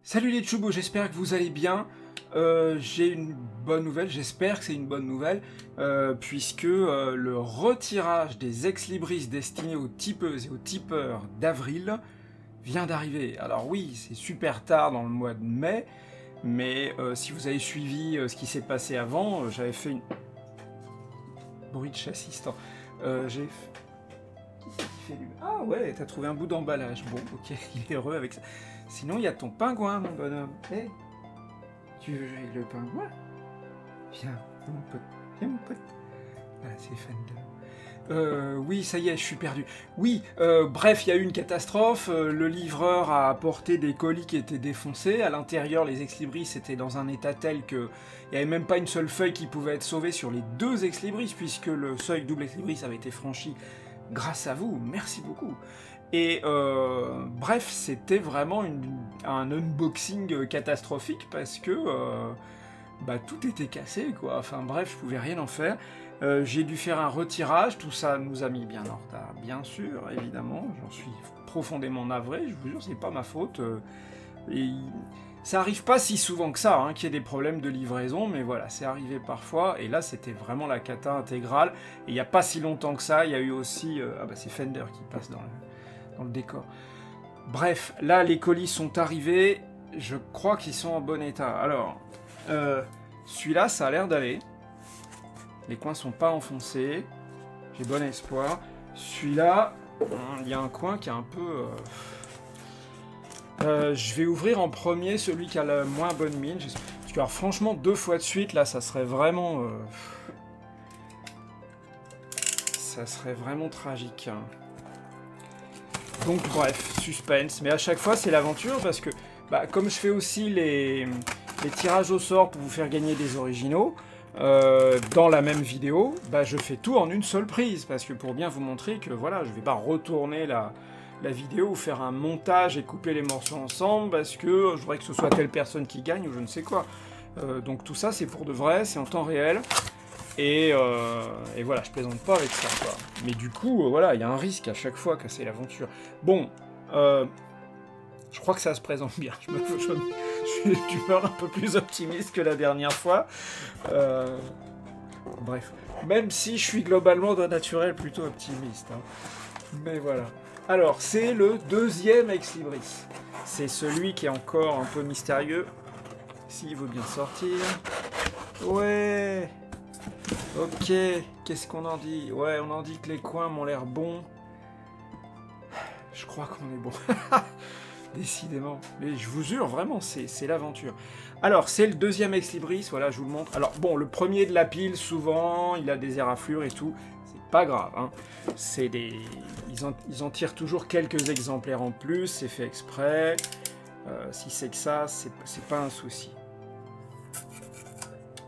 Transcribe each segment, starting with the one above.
Salut les tchoubos, j'espère que vous allez bien. J'ai une bonne nouvelle, j'espère que c'est une bonne nouvelle, puisque le retirage des ex-libris destinés aux tipeuses et aux tipeurs d'avril vient d'arriver. Alors oui, c'est super tard dans le mois de mai, mais si vous avez suivi ce qui s'est passé avant, j'avais fait une... Bruit de châssis, attends. J'ai fait du... Ah ouais, t'as trouvé un bout d'emballage. Bon, ok, il est heureux avec ça. Sinon, il y a ton pingouin, mon bonhomme. Hey, tu veux jouer avec le pingouin? Viens, mon pote. Viens, mon pote. Voilà, c'est Fender. Oui, ça y est, je suis perdu. Oui, bref, il y a eu une catastrophe. Le livreur a apporté des colis qui étaient défoncés. À l'intérieur, les ex-libris étaient dans un état tel que il n'y avait même pas une seule feuille qui pouvait être sauvée sur les deux ex-libris, puisque le seuil double ex-libris avait été franchi grâce à vous. Merci beaucoup. Et bref, c'était vraiment un unboxing catastrophique parce que tout était cassé, quoi. Enfin bref, je pouvais rien en faire. J'ai dû faire un retirage, tout ça nous a mis bien en retard, bien sûr, évidemment. J'en suis profondément navré, je vous jure, c'est pas ma faute. Et ça arrive pas si souvent que ça, hein, qu'il y ait des problèmes de livraison, mais voilà, c'est arrivé parfois, et là c'était vraiment la cata intégrale. Et il n'y a pas si longtemps que ça, il y a eu aussi... c'est Fender qui passe dans le décor. Bref, là les colis sont arrivés, je crois qu'ils sont en bon état. Alors, celui-là, ça a l'air d'aller. Les coins sont pas enfoncés. J'ai bon espoir. Celui-là, il y a un coin qui est un peu... je vais ouvrir en premier celui qui a la moins bonne mine. Parce que alors, franchement, 2 fois de suite, là, ça serait vraiment... ça serait vraiment tragique. Donc bref, suspense. Mais à chaque fois, c'est l'aventure parce que, comme je fais aussi les tirages au sort pour vous faire gagner des originaux, dans la même vidéo, je fais tout en une seule prise, parce que pour bien vous montrer que voilà, je vais pas retourner la vidéo ou faire un montage et couper les morceaux ensemble, parce que je voudrais que ce soit telle personne qui gagne ou je ne sais quoi. Donc tout ça c'est pour de vrai, c'est en temps réel, et voilà, je plaisante pas avec ça, quoi. Mais du coup, voilà, il y a un risque à chaque fois que c'est l'aventure. Bon, je crois que ça se présente bien. Je suis d'humeur un peu plus optimiste que la dernière fois. Bref. Même si je suis globalement d'un naturel plutôt optimiste. Hein. Mais voilà. Alors, c'est le deuxième ex-libris. C'est celui qui est encore un peu mystérieux. S'il veut bien sortir. Ouais. Ok. Qu'est-ce qu'on en dit? Ouais, on en dit que les coins m'ont l'air bons. Je crois qu'on est bon. Décidément. Mais je vous jure, vraiment, c'est l'aventure. Alors, c'est le deuxième ex-libris, voilà, je vous le montre. Alors, bon, le premier de la pile, souvent, il a des éraflures et tout. C'est pas grave, hein. C'est des... Ils en tirent toujours quelques exemplaires en plus, c'est fait exprès. Si c'est que ça, c'est pas un souci.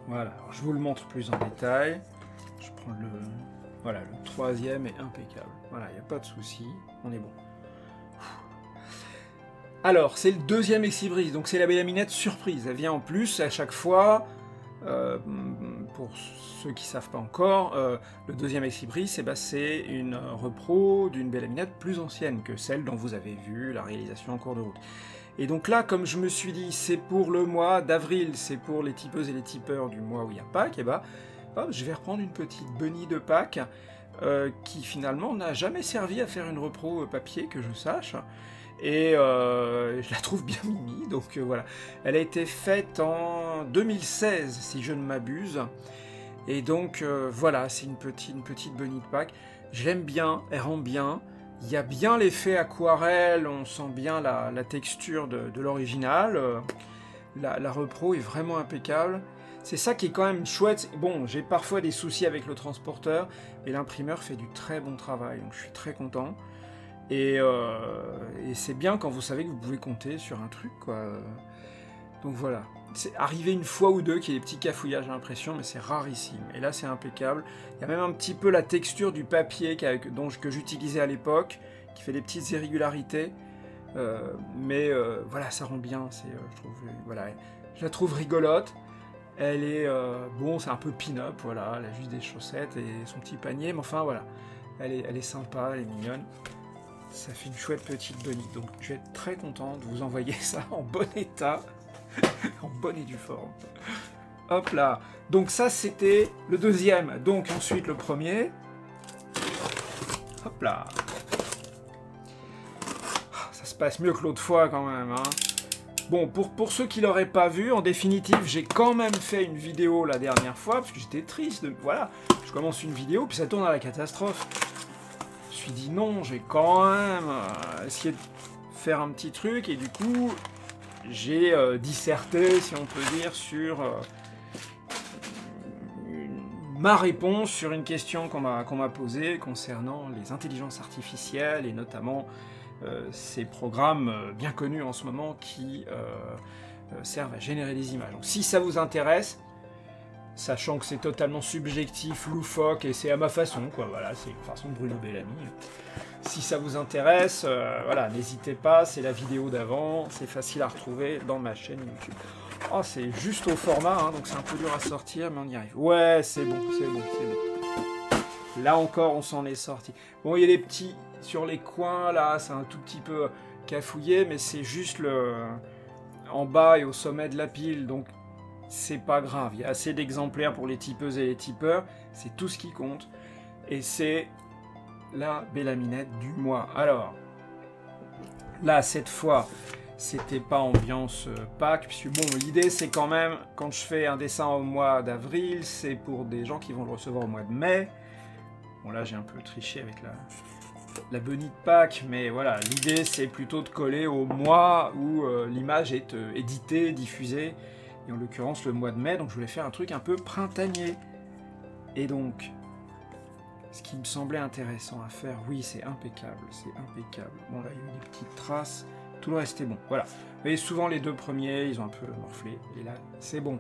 Voilà, alors, je vous le montre plus en détail. Je prends le... Voilà, le troisième est impeccable. Voilà, il n'y a pas de souci, on est bon. Alors, c'est le deuxième ex-libris, donc c'est la bélaminette surprise. Elle vient en plus à chaque fois. Pour ceux qui ne savent pas encore, le deuxième ex-libris, c'est une repro d'une bélaminette plus ancienne que celle dont vous avez vu la réalisation en cours de route. Et donc là, comme je me suis dit, c'est pour le mois d'avril, c'est pour les tipeuses et les tipeurs du mois où il y a Pâques, et je vais reprendre une petite Bunny de Pâques qui finalement n'a jamais servi à faire une repro papier, que je sache. Et je la trouve bien mimi, donc voilà. Elle a été faite en 2016, si je ne m'abuse. Et donc voilà, c'est une petite Bunny de Pâques. Je l'aime bien, elle rend bien. Il y a bien l'effet aquarelle, on sent bien la texture de l'original. La repro est vraiment impeccable. C'est ça qui est quand même chouette. Bon, j'ai parfois des soucis avec le transporteur, mais l'imprimeur fait du très bon travail, donc je suis très content. Et c'est bien quand vous savez que vous pouvez compter sur un truc, quoi. Donc voilà. C'est arrivé une fois ou deux qu'il y ait des petits cafouillages à l'impression, mais c'est rarissime. Et là, c'est impeccable. Il y a même un petit peu la texture du papier que j'utilisais à l'époque, qui fait des petites irrégularités. Mais voilà, ça rend bien. Je la trouve rigolote. Elle est... c'est un peu pin-up, voilà. Elle a juste des chaussettes et son petit panier, mais enfin, voilà. Elle est sympa, elle est mignonne. Ça fait une chouette petite bunny, donc je vais être très content de vous envoyer ça en bon état, en bonne et due forme. Hop là. Donc ça c'était le deuxième, donc ensuite le premier. Hop là. Ça se passe mieux que l'autre fois quand même, hein. Bon, pour ceux qui l'auraient pas vu, en définitive, j'ai quand même fait une vidéo la dernière fois, parce que j'étais triste, voilà. Je commence une vidéo, puis ça tourne à la catastrophe. Je me suis dit non, j'ai quand même essayé de faire un petit truc, et du coup, j'ai disserté, si on peut dire, sur ma réponse sur une question qu'on m'a posée concernant les intelligences artificielles, et notamment ces programmes bien connus en ce moment qui servent à générer des images. Donc si ça vous intéresse, sachant que c'est totalement subjectif, loufoque, et c'est à ma façon, quoi, voilà, c'est une façon de Bruno Bellamy. Si ça vous intéresse, voilà, n'hésitez pas, c'est la vidéo d'avant, c'est facile à retrouver dans ma chaîne YouTube. Oh, c'est juste au format, hein, donc c'est un peu dur à sortir, mais on y arrive. Ouais, c'est bon, c'est bon, c'est bon. Là encore, on s'en est sorti. Bon, il y a des petits sur les coins, là, c'est un tout petit peu cafouillé, mais c'est juste en bas et au sommet de la pile, donc c'est pas grave. Il y a assez d'exemplaires pour les tipeuses et les tipeurs, c'est tout ce qui compte. Et c'est la Bellaminette du mois. Alors, là, cette fois, c'était pas ambiance Pâques, puisque bon, l'idée c'est quand même, quand je fais un dessin au mois d'avril, c'est pour des gens qui vont le recevoir au mois de mai. Bon, là, j'ai un peu triché avec la bunny de Pâques, mais voilà, l'idée c'est plutôt de coller au mois où l'image est éditée, diffusée, et en l'occurrence le mois de mai, donc je voulais faire un truc un peu printanier. Et donc, ce qui me semblait intéressant à faire, oui, c'est impeccable, c'est impeccable. Bon, là, il y a eu des petites traces, tout le reste est bon, voilà. Mais souvent, les deux premiers, ils ont un peu morflé, et là, c'est bon.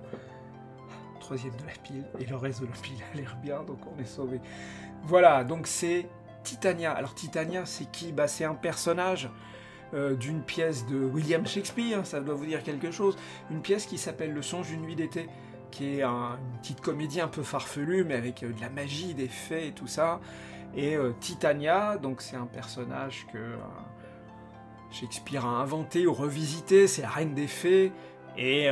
Troisième de la pile, et le reste de la pile a l'air bien, donc on est sauvé. Voilà, donc c'est Titania. Alors Titania, c'est qui? Bah, c'est un personnage d'une pièce de William Shakespeare, ça doit vous dire quelque chose. Une pièce qui s'appelle Le songe d'une nuit d'été, qui est une petite comédie un peu farfelue, mais avec de la magie, des fées et tout ça. Et Titania, donc c'est un personnage que Shakespeare a inventé ou revisité, c'est la reine des fées. Et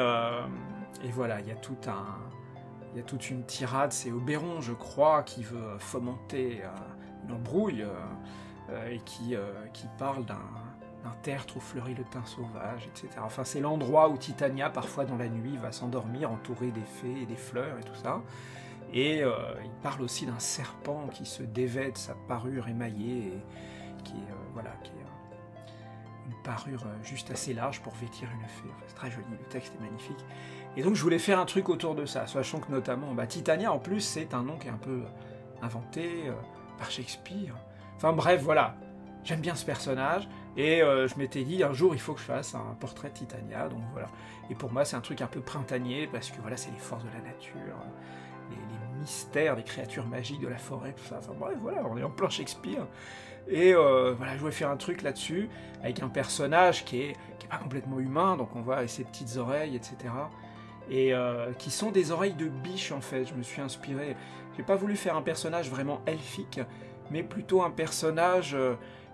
voilà, il y a toute une tirade, c'est Oberon, je crois, qui veut fomenter une embrouille et qui parle d'un tertre où fleurit le thym sauvage, etc. Enfin, c'est l'endroit où Titania, parfois dans la nuit, va s'endormir entourée des fées et des fleurs et tout ça. Et il parle aussi d'un serpent qui se dévêt de sa parure émaillée et qui est une parure juste assez large pour vêtir une fée. Enfin, c'est très joli, le texte est magnifique. Et donc je voulais faire un truc autour de ça, sachant que notamment Titania en plus c'est un nom qui est un peu inventé par Shakespeare. Enfin bref, voilà, j'aime bien ce personnage, et je m'étais dit un jour il faut que je fasse un portrait de Titania, donc voilà. Et pour moi c'est un truc un peu printanier, parce que voilà, c'est les forces de la nature, les mystères des créatures magiques de la forêt, tout ça. Enfin bref, voilà, on est en plein Shakespeare. Et voilà, je voulais faire un truc là-dessus, avec un personnage qui est pas complètement humain, donc on voit avec ses petites oreilles, etc. Et qui sont des oreilles de biche en fait, je me suis inspiré. J'ai pas voulu faire un personnage vraiment elfique, mais plutôt un personnage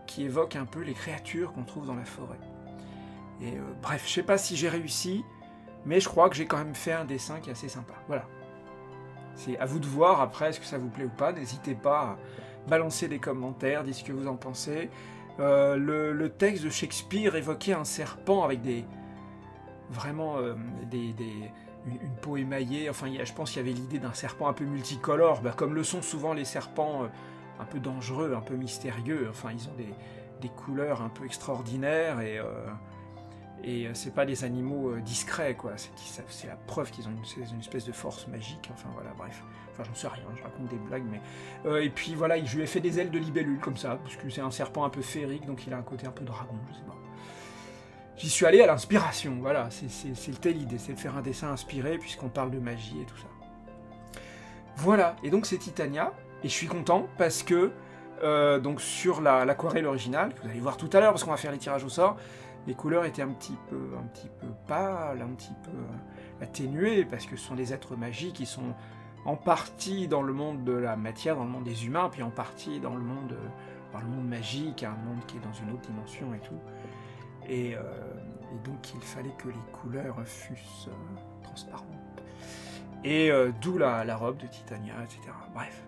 qui évoque un peu les créatures qu'on trouve dans la forêt. Et bref, je sais pas si j'ai réussi, mais je crois que j'ai quand même fait un dessin qui est assez sympa. Voilà. C'est à vous de voir après, est-ce que ça vous plaît ou pas, n'hésitez pas à balancer des commentaires, dites ce que vous en pensez. Le texte de Shakespeare évoquait un serpent avec une peau émaillée, enfin je pense qu'il y avait l'idée d'un serpent un peu multicolore, comme le sont souvent les serpents un peu dangereux, un peu mystérieux, enfin ils ont des couleurs un peu extraordinaires, et c'est pas des animaux discrets, quoi, c'est la preuve qu'ils ont une espèce de force magique, enfin voilà, bref, enfin j'en sais rien, je raconte des blagues, mais... et puis voilà, je lui ai fait des ailes de libellule, comme ça, parce que c'est un serpent un peu féerique, donc il a un côté un peu dragon, je sais pas. J'y suis allé à l'inspiration, voilà, c'était l'idée, c'est de faire un dessin inspiré, puisqu'on parle de magie et tout ça. Voilà, et donc c'est Titania, et je suis content, parce que, donc sur l'aquarelle originale, que vous allez voir tout à l'heure, parce qu'on va faire les tirages au sort, les couleurs étaient un petit peu pâles, un petit peu atténuées, parce que ce sont des êtres magiques qui sont en partie dans le monde de la matière, dans le monde des humains, puis en partie dans le monde magique, à un monde qui est dans une autre dimension et tout. Et donc il fallait que les couleurs fussent transparentes. Et d'où la robe de Titania, etc. Bref.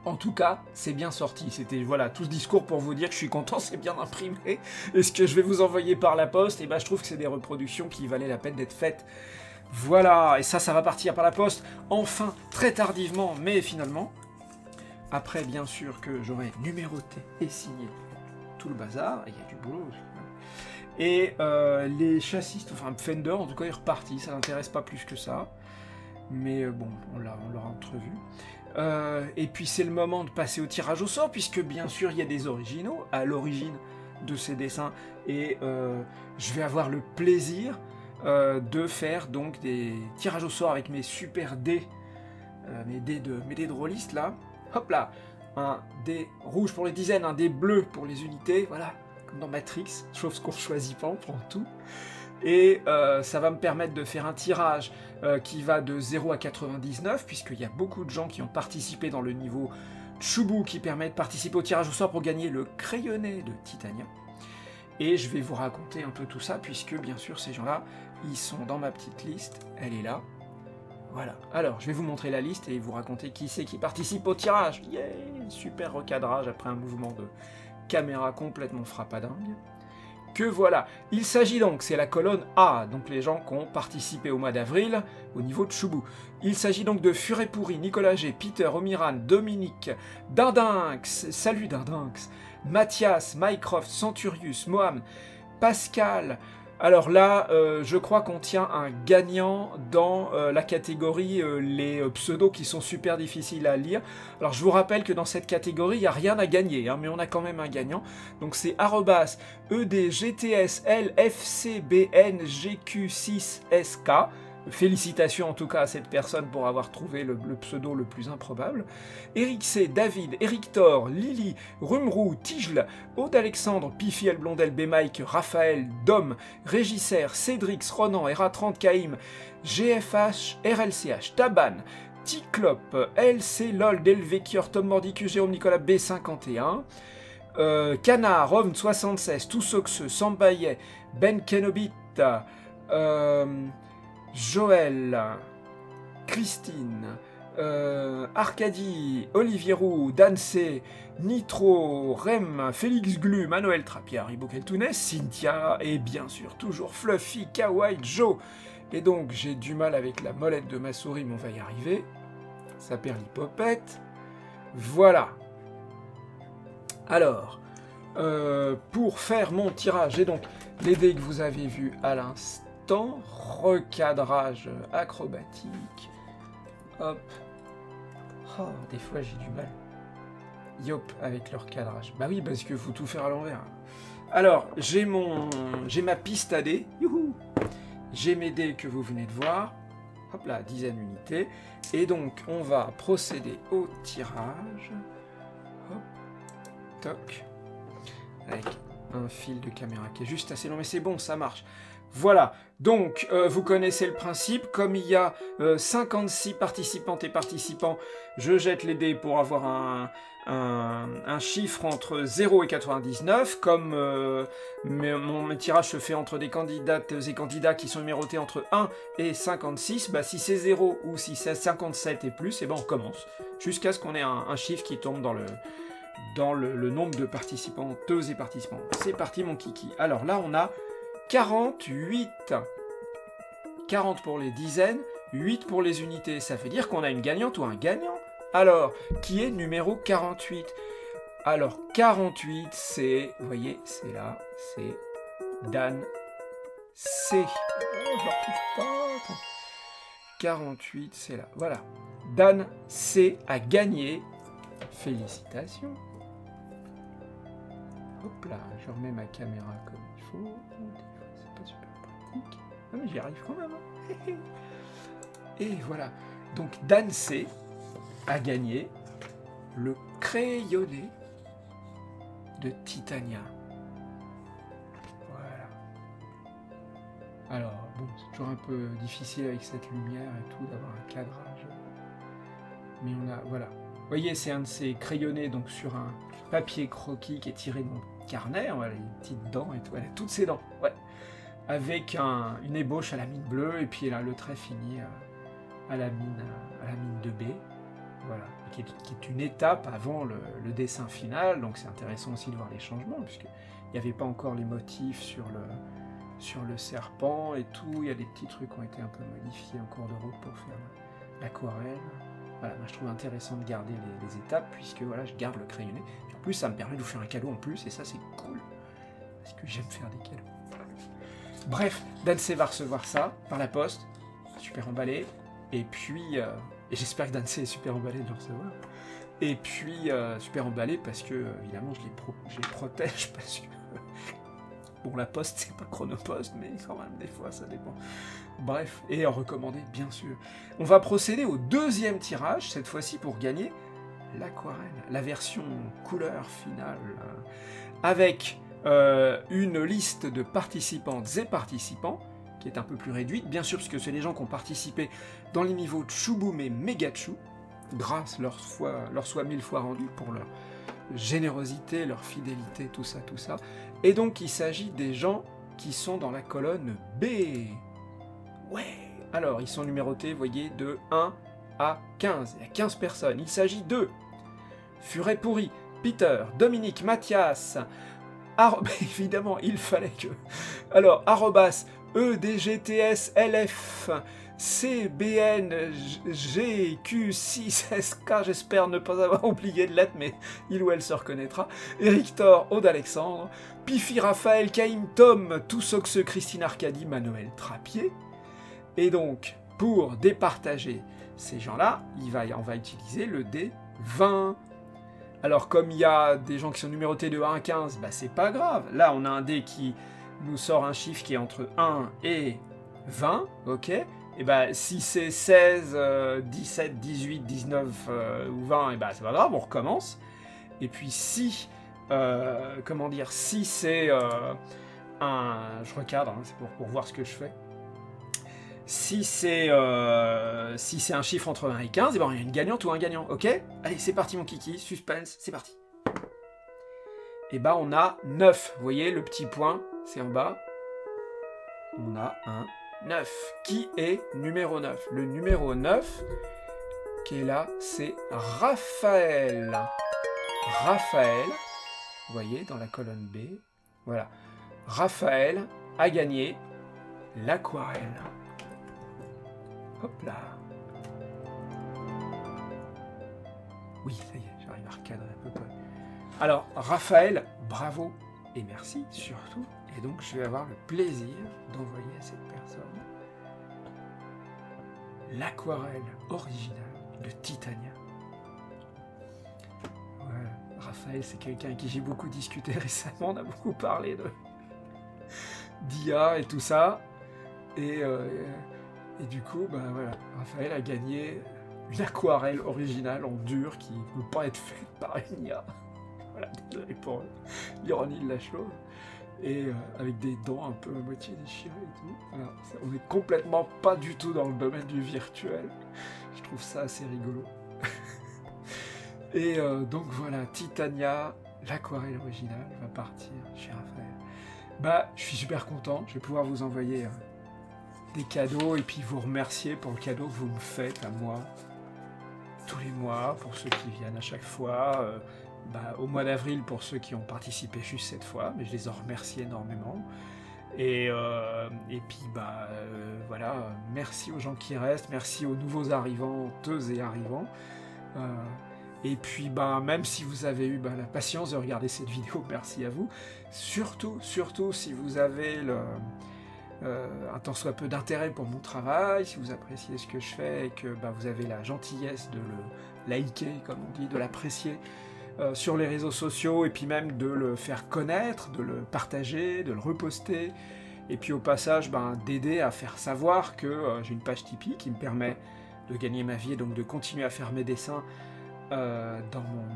En tout cas, c'est bien sorti. C'était voilà tout ce discours pour vous dire que je suis content, c'est bien imprimé. Et ce que je vais vous envoyer par la poste, et ben je trouve que c'est des reproductions qui valaient la peine d'être faites. Voilà, et ça va partir par la poste, enfin, très tardivement, mais finalement. Après, bien sûr, que j'aurai numéroté et signé tout le bazar, et il y a du boulot. Et les châssis, enfin Fender, en tout cas, est reparti, ça n'intéresse pas plus que ça. Mais bon, on l'aura entrevu. Et puis c'est le moment de passer au tirage au sort, puisque bien sûr il y a des originaux à l'origine de ces dessins, et je vais avoir le plaisir de faire donc des tirages au sort avec mes super dés, mes dés de rôliste là. Hop là, un dé rouge pour les dizaines, un dé bleu pour les unités, voilà, comme dans Matrix, chose qu'on choisit pas, on prend tout. Et ça va me permettre de faire un tirage qui va de 0 à 99, puisqu'il y a beaucoup de gens qui ont participé dans le niveau Chubu, qui permet de participer au tirage au sort pour gagner le crayonné de Titania. Et je vais vous raconter un peu tout ça, puisque bien sûr ces gens-là, ils sont dans ma petite liste, elle est là. Voilà, alors je vais vous montrer la liste et vous raconter qui c'est qui participe au tirage. Yeah, super recadrage après un mouvement de caméra complètement frappadingue. Que voilà, il s'agit donc, c'est la colonne A, donc les gens qui ont participé au mois d'avril au niveau de Chubu. Il s'agit donc de Furet-Pourri, Nicolas G, Peter, Omiran, Dominique, Dardinx, salut Dardinx, Mathias, Mycroft, Centurius, Mohamed, Pascal. Alors là, je crois qu'on tient un gagnant dans la catégorie les pseudos qui sont super difficiles à lire. Alors je vous rappelle que dans cette catégorie, il n'y a rien à gagner, hein, mais on a quand même un gagnant. Donc c'est @EDGTSLFCBNGQ6SK. Félicitations en tout cas à cette personne pour avoir trouvé le pseudo le plus improbable. Eric C, David, Eric Thor, Lily, Rumrou, Tigel, Aude Alexandre, Pifiel, Blondel, B-Mike, Raphaël, Dom, Régisser, Cédrix, Ronan, Era30, Caïm, GFH, RLCH, Taban, Ticlop, LC, LOL, Delveccheur, Tom Mordicus, Jérôme Nicolas, B51, Canard, Rovn 76, Toussoxeux, Sambaillet, Ben Kenobit, Joël, Christine, Arcadie, Olivier Roux, Dansé, Nitro, Rem, Félix Glu, Manuel Trappier, Ibo Keltounes, Cynthia, et bien sûr toujours Fluffy, Kawaii, Joe. Et donc j'ai du mal avec la molette de ma souris, mais on va y arriver. Ça perd l'hypopète. Voilà. Alors, pour faire mon tirage, j'ai donc les dés que vous avez vus à l'instant. Recadrage acrobatique. Hop. Oh, des fois j'ai du mal. Yop, avec le recadrage. Bah oui, parce qu'il faut tout faire à l'envers. Alors, j'ai ma piste à dés. Youhou. J'ai mes dés que vous venez de voir. Hop là, dizaine d'unités. Et donc, on va procéder au tirage. Hop. Toc. Avec un fil de caméra qui est juste assez long, mais c'est bon, ça marche. Voilà, donc vous connaissez le principe, comme il y a 56 participantes et participants, je jette les dés pour avoir un chiffre entre 0 et 99, comme mon tirage se fait entre des candidates et candidats qui sont numérotés entre 1 et 56, bah, si c'est 0 ou si c'est 57 et plus, et ben on commence, jusqu'à ce qu'on ait un chiffre qui tombe dans le nombre de participanteuses et participants. C'est parti mon kiki. Alors là on a 48. 40 pour les dizaines, 8 pour les unités. Ça veut dire qu'on a une gagnante ou un gagnant. Alors, qui est numéro 48 ? Alors, 48, c'est... Vous voyez, c'est là, c'est Dan C. Oh, je ne retrouve pas. 48, c'est là. Voilà. Dan C a gagné. Félicitations. Hop là, je remets ma caméra comme il faut. C'est pas super pratique. Ah mais j'y arrive quand même. Hein. Et voilà. Donc Dan C a gagné le crayonné de Titania. Voilà. Alors, bon, c'est toujours un peu difficile avec cette lumière et tout d'avoir un cadrage. Mais on a, voilà. Vous voyez, c'est un de ces crayonnés donc sur un papier croquis qui est tiré de mon carnet, voilà, les petites dents et tout, elle a toutes ses dents, ouais. Avec une ébauche à la mine bleue, et puis là, le trait fini à la mine de B, voilà, qui est une étape avant le dessin final, donc c'est intéressant aussi de voir les changements, puisqu'il n'y avait pas encore les motifs sur le serpent et tout, il y a des petits trucs qui ont été un peu modifiés en cours de route pour faire l'aquarelle. Voilà, moi je trouve intéressant de garder les étapes, puisque voilà, je garde le crayonné. Puis en plus, ça me permet de vous faire un cadeau en plus, et ça c'est cool, parce que j'aime faire des cadeaux. Bref, Dansé va recevoir ça par la poste, super emballé, et puis, et j'espère que Dansé est super emballé de le recevoir, et puis super emballé parce que, évidemment, je les protège, parce que, bon, la poste c'est pas Chronopost, mais quand même, des fois, ça dépend. Bref, et recommandé, bien sûr. On va procéder au deuxième tirage, cette fois-ci pour gagner l'aquarelle, la version couleur finale, avec une liste de participantes et participants, qui est un peu plus réduite, bien sûr, parce que c'est les gens qui ont participé dans les niveaux Tchouboum et Megachu, grâce leur soit 1000 fois rendu pour leur générosité, leur fidélité, tout ça. Et donc, il s'agit des gens qui sont dans la colonne B. Ouais. Alors, ils sont numérotés, vous voyez, de 1 à 15. Il y a 15 personnes. Il s'agit de Furet Pourri, Peter, Dominique, Mathias, évidemment, il fallait que... Alors, @EDGTSLF, CBNGQ6SK, j'espère ne pas avoir oublié de lettre, mais il ou elle se reconnaîtra. Eric Thor, Aude Alexandre, Pifi Raphaël, Caïm Tom, Toussoxe, Christine Arcadie, Manuel Trappier. Et donc, pour départager ces gens-là, on va utiliser le dé 20. Alors, comme il y a des gens qui sont numérotés de 1 à 15, bah c'est pas grave. Là, on a un dé qui nous sort un chiffre qui est entre 1 et 20, ok. Et bah, si c'est 16, 17, 18, 19 ou 20, et bah c'est pas grave, on recommence. Et puis si, si c'est je recadre, hein, c'est pour voir ce que je fais. Si c'est un chiffre entre 1 et 15, et ben il y a une gagnante ou un gagnant, ok? Allez, c'est parti mon kiki, suspense, c'est parti. Et ben on a 9, vous voyez, le petit point, c'est en bas. On a un 9. Qui est numéro 9? Le numéro 9, qui est là, c'est Raphaël. Raphaël, vous voyez, dans la colonne B, voilà. Raphaël a gagné l'aquarelle. Hop là. Oui, ça y est, j'arrive à recadrer un peu près. Alors, Raphaël, bravo et merci surtout. Et donc, je vais avoir le plaisir d'envoyer à cette personne l'aquarelle originale de Titania. Voilà. Raphaël, c'est quelqu'un avec qui j'ai beaucoup discuté récemment. On a beaucoup parlé d'IA et tout ça. Et du coup, bah voilà, Raphaël a gagné une aquarelle originale en dur qui ne peut pas être faite par une IA. Voilà, désolé pour l'ironie de la chose. Et avec des dents un peu à moitié déchirées et tout. Alors, on est complètement pas du tout dans le domaine du virtuel. Je trouve ça assez rigolo. Et donc voilà, Titania, l'aquarelle originale, va partir chez Raphaël. Bah, je suis super content, je vais pouvoir vous envoyer des cadeaux et puis vous remercier pour le cadeau que vous me faites à moi tous les mois, pour ceux qui viennent à chaque fois, au mois d'avril pour ceux qui ont participé juste cette fois, mais je les en remercie énormément. Et puis voilà, merci aux gens qui restent, merci aux nouveaux arrivanteuses et arrivants. Et puis même si vous avez eu la patience de regarder cette vidéo, merci à vous. Surtout si vous avez un tant soit peu d'intérêt pour mon travail, si vous appréciez ce que je fais et que vous avez la gentillesse de le liker, comme on dit, de l'apprécier sur les réseaux sociaux et puis même de le faire connaître, de le partager, de le reposter et puis au passage d'aider à faire savoir que j'ai une page Tipeee qui me permet de gagner ma vie et donc de continuer à faire mes dessins dans mon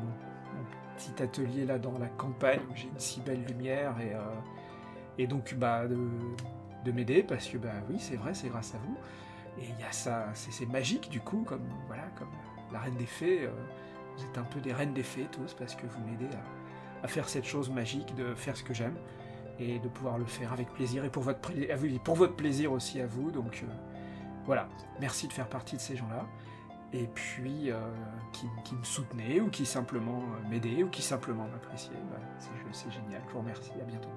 petit atelier là dans la campagne où j'ai une si belle lumière et donc de m'aider parce que oui c'est vrai, c'est grâce à vous et il y a ça, c'est magique du coup comme la Reine des Fées Vous êtes un peu des reines des fées tous, parce que vous m'aidez à faire cette chose magique, de faire ce que j'aime, et de pouvoir le faire avec plaisir, et pour votre plaisir aussi à vous, donc voilà, merci de faire partie de ces gens-là, et puis qui me soutenaient, ou qui simplement m'aidaient, ou qui simplement m'appréciaient, c'est génial, je vous remercie, à bientôt.